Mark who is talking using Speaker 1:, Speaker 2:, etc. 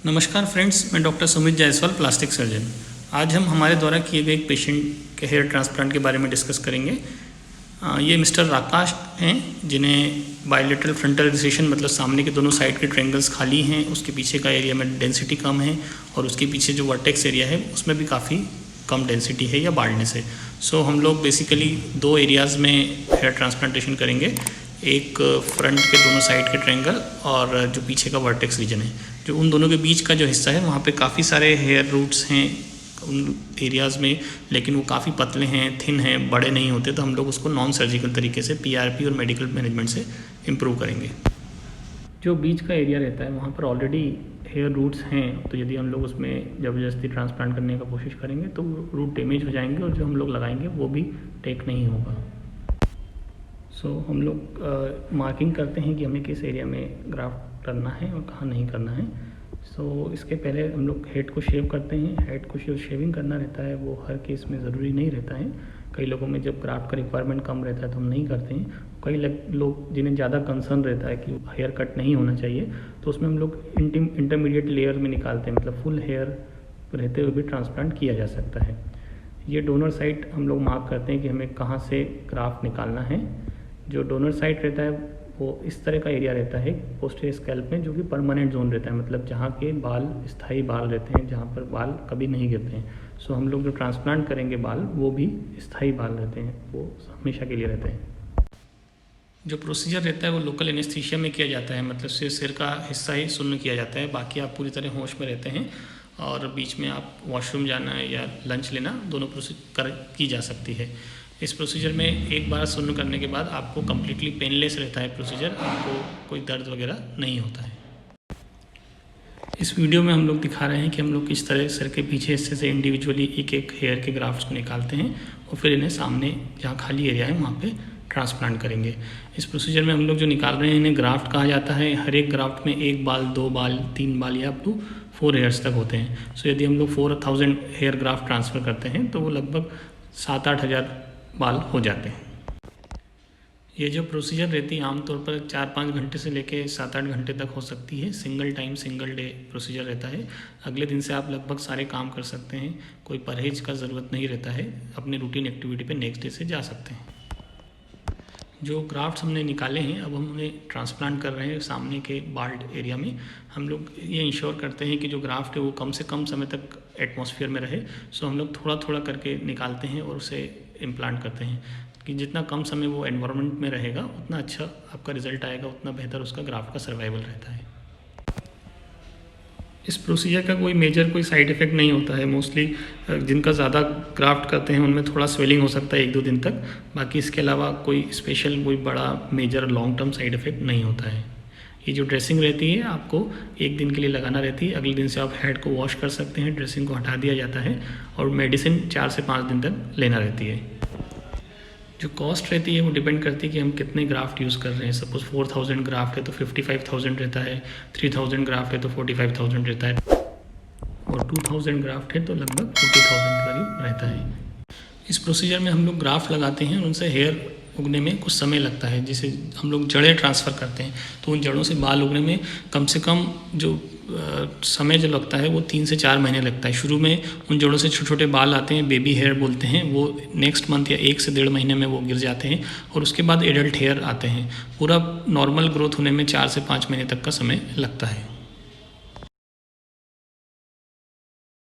Speaker 1: नमस्कार फ्रेंड्स, मैं doctor Sumit Jaiswal, plastic surgeon. आज हम हमारे द्वारा किए गए एक पेशेंट के हेयर ट्रांसप्लांट के बारे में डिस्कस करेंगे। ये मिस्टर राकाश हैं जिन्हें बायलेटरल फ्रंटल रिसेशन मतलब सामने के दोनों साइड के ट्रायंगल्स खाली हैं, उसके पीछे का एरिया में डेंसिटी कम है और उसके पीछे जो वर्टेक्स एरिया है उसमें भी काफ़ी कम डेंसिटी है या बाल्डनेस है। सो हम लोग बेसिकली दो एरियाज़ में हेयर ट्रांसप्लांटेशन करेंगे, एक फ्रंट के दोनों साइड के ट्रायंगल और जो पीछे का वर्टेक्स रीजन है, जो उन दोनों के बीच का जो हिस्सा है वहाँ पे काफ़ी सारे हेयर रूट्स हैं उन एरियाज़ में, लेकिन वो काफ़ी पतले हैं, थिन हैं, बड़े नहीं होते। तो हम लोग उसको नॉन सर्जिकल तरीके से PRP और मेडिकल मैनेजमेंट से इम्प्रूव करेंगे। जो बीच का एरिया रहता है वहाँ पर ऑलरेडी हेयर रूट्स हैं, तो यदि हम लोग उसमें ज़बरदस्ती ट्रांसप्लांट करने का कोशिश करेंगे तो रूट डैमेज हो जाएंगे और जो हम लोग लगाएंगे वो भी टेक नहीं होगा। सो हम लोग मार्किंग करते हैं कि हमें किस एरिया में ग्राफ्ट करना है और कहाँ नहीं करना है। सो इसके पहले हम लोग हेड को शेव करते हैं। हेड को जो शेविंग करना रहता है वो हर केस में ज़रूरी नहीं रहता है। कई लोगों में जब ग्राफ्ट का रिक्वायरमेंट कम रहता है तो हम नहीं करते हैं। कई लोग जिन्हें ज़्यादा कंसर्न रहता है कि हेयर कट नहीं होना चाहिए, तो उसमें हम लोग इंटरमीडिएट लेयर में निकालते हैं, मतलब फुल हेयर रहते हुए भी ट्रांसप्लांट किया जा सकता है। ये डोनर साइट हम लोग मार्क करते हैं कि हमें कहाँ से ग्राफ्ट निकालना है। जो डोनर साइट रहता है वो इस तरह का एरिया रहता है पोस्टीरियर स्कैल्प में, जो कि परमानेंट जोन रहता है, मतलब जहाँ के बाल स्थायी बाल रहते हैं, जहाँ पर बाल कभी नहीं गिरते हैं। सो हम लोग जो ट्रांसप्लांट करेंगे बाल वो भी स्थायी बाल रहते हैं, वो हमेशा के लिए रहते हैं। जो प्रोसीजर रहता है वो लोकल एनेस्थीसिया में किया जाता है, मतलब सिर का हिस्सा ही शून्य किया जाता है, बाकी आप पूरी तरह होश में रहते हैं और बीच में आप वॉशरूम जाना या लंच लेना दोनों प्रोसीजर की जा सकती है। इस प्रोसीजर में एक बार शून्य करने के बाद आपको कम्प्लीटली पेनलेस रहता है प्रोसीजर, आपको कोई दर्द वगैरह नहीं होता है। इस वीडियो में हम लोग दिखा रहे हैं कि हम लोग किस तरह सिर के पीछे हिस्से से इंडिविजुअली एक एक हेयर के ग्राफ्ट्स को निकालते हैं और फिर इन्हें सामने जहाँ खाली एरिया है वहाँ पे ट्रांसप्लांट करेंगे। इस प्रोसीजर में हम लोग जो निकाल रहे हैं इन्हें ग्राफ्ट कहा जाता है। हर एक ग्राफ्ट में 1 बाल, 2 बाल, 3 बाल या अप टू 4 हेयर्स तक होते हैं। सो यदि हम लोग 4000 हेयर ग्राफ्ट ट्रांसफ़र करते हैं तो वो लगभग 7-8 हज़ार बाल हो जाते हैं। ये जो प्रोसीजर रहती है आमतौर पर 4-5 घंटे से लेके 7-8 घंटे तक हो सकती है। Single time single day procedure रहता है। अगले दिन से आप लगभग सारे काम कर सकते हैं, कोई परहेज का ज़रूरत नहीं रहता है, अपने रूटीन एक्टिविटी पे नेक्स्ट डे से जा सकते हैं। जो ग्राफ्ट्स हमने निकाले हैं अब हम उन्हें ट्रांसप्लांट कर रहे हैं सामने के बाल्ड एरिया में। हम लोग ये इंश्योर करते हैं कि जो ग्राफ्ट है वो कम से कम समय तक एटमॉस्फेयर में रहे। सो हम लोग थोड़ा थोड़ा करके निकालते हैं और उसे इम्प्लांट करते हैं कि जितना कम समय वो एनवायरनमेंट में रहेगा उतना अच्छा आपका रिजल्ट आएगा, उतना बेहतर उसका ग्राफ्ट का सर्वाइवल रहता है। इस प्रोसीजर का कोई मेजर कोई साइड इफ़ेक्ट नहीं होता है। मोस्टली जिनका ज़्यादा ग्राफ्ट करते हैं उनमें थोड़ा स्वेलिंग हो सकता है 1-2 दिन तक, बाकी इसके अलावा कोई स्पेशल कोई बड़ा major long term side effect नहीं होता है। ये जो ड्रेसिंग रहती है आपको 1 दिन के लिए लगाना रहती है। अगले दिन से आप हेड को वॉश कर सकते हैं, ड्रेसिंग को हटा दिया जाता है और मेडिसिन 4 से 5 दिन तक लेना रहती है। जो कॉस्ट रहती है वो डिपेंड करती है कि हम कितने ग्राफ्ट यूज़ कर रहे हैं। सपोज़ 4000 ग्राफ्ट है तो 55,000 रहता है, 3000 ग्राफ्ट है तो 45,000 रहता है और 2000 ग्राफ्ट है तो लगभग 40,000 के करीब रहता है। इस प्रोसीजर में हम लोग ग्राफ्ट लगाते हैं, उनसे हेयर उगने में कुछ समय लगता है। जैसे हम लोग जड़ें ट्रांसफ़र करते हैं तो उन जड़ों से बाल उगने में कम से कम जो समय जो लगता है वो 3 से 4 महीने लगता है। शुरू में उन जड़ों से छोटे छोटे बाल आते हैं, बेबी हेयर बोलते हैं, वो नेक्स्ट मंथ या 1 से 1.5 महीने में वो गिर जाते हैं और उसके बाद एडल्ट हेयर आते हैं। पूरा नॉर्मल ग्रोथ होने में 4 से 5 महीने तक का समय लगता है।